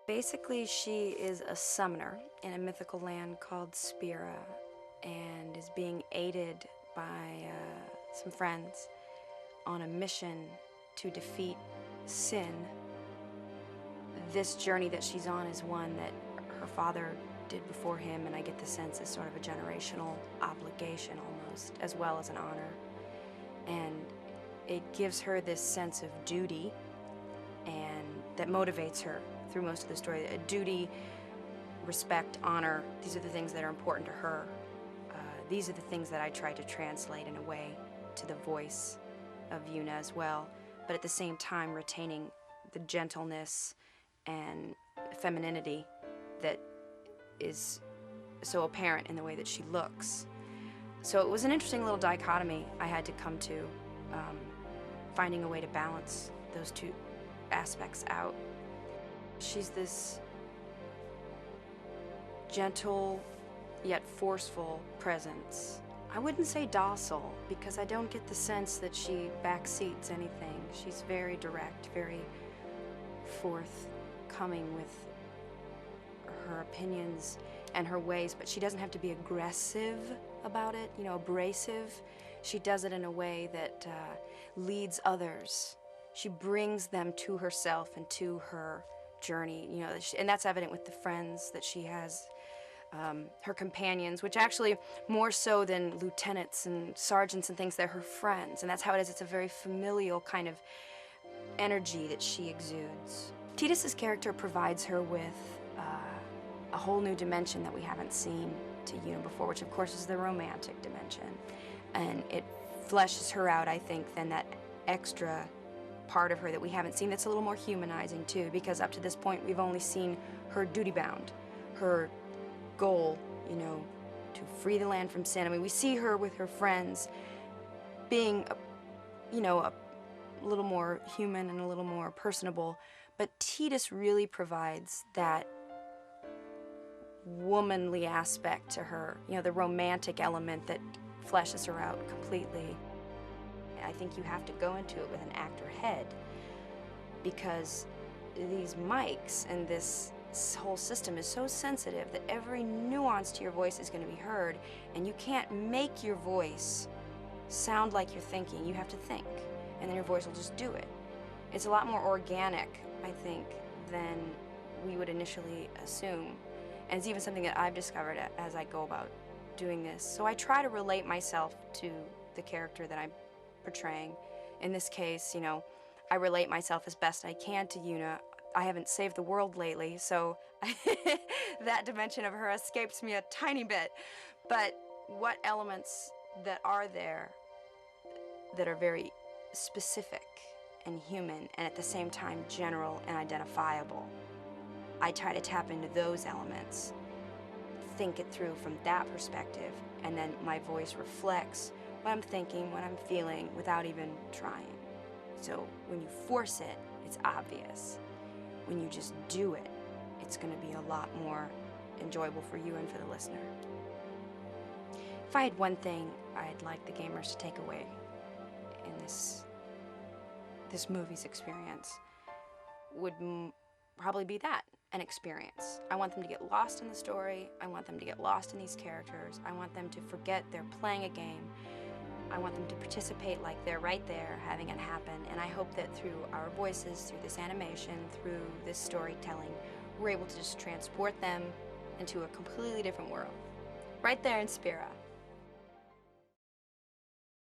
Basically, she is a summoner in a mythical land called Spira and is being aided by some friends on a mission to defeat sin. This journey that she's on is one that her father did before him, and I get the sense is sort of a generational obligation almost, as well as an honor. And it gives her this sense of duty and that motivates her through most of the story. A duty, respect, honor, these are the things that are important to her. These are the things that I try to translate in a way to the voice of Yuna as well, but at the same time retaining the gentleness and femininity that is so apparent in the way that she looks. So it was an interesting little dichotomy I had to come to, finding a way to balance those two aspects out. She's this gentle yet forceful presence. I wouldn't say docile, because I don't get the sense that she backseats anything. She's very direct, very forthcoming with her opinions and her ways, but she doesn't have to be aggressive about it, you know, abrasive. She does it in a way that leads others. She brings them to herself and to her journey, you know, and that's evident with the friends that she has, her companions, which actually more so than lieutenants and sergeants and things, they're her friends, and that's how it is. It's a very familial kind of energy that she exudes. Titus's character provides her with a whole new dimension that we haven't seen to Yuna before, which of course is the romantic dimension, and it fleshes her out, I think, than that extra part of her that we haven't seen that's a little more humanizing too, because up to this point we've only seen her duty-bound, her goal, you know, to free the land from sin. I mean, we see her with her friends being, you know, a little more human and a little more personable, but Titus really provides that womanly aspect to her, you know, the romantic element that fleshes her out completely. I think you have to go into it with an actor head, because these mics and this whole system is so sensitive that every nuance to your voice is going to be heard, and you can't make your voice sound like you're thinking. You have to think, and then your voice will just do it. It's a lot more organic, I think, than we would initially assume, and it's even something that I've discovered as I go about doing this. So I try to relate myself to the character that I'm portraying. In this case, you know, I relate myself as best I can to Yuna. I haven't saved the world lately, so that dimension of her escapes me a tiny bit. But what elements that are there that are very specific and human, and at the same time general and identifiable, I try to tap into those elements, think it through from that perspective, and then my voice reflects what I'm thinking, what I'm feeling, without even trying. So when you force it, it's obvious. When you just do it, it's going to be a lot more enjoyable for you and for the listener. If I had one thing I'd like the gamers to take away in this movie's experience, would probably be that, an experience. I want them to get lost in the story. I want them to get lost in these characters. I want them to forget they're playing a game. I want them to participate like they're right there, having it happen, and I hope that through our voices, through this animation, through this storytelling, we're able to just transport them into a completely different world, right there in Spira.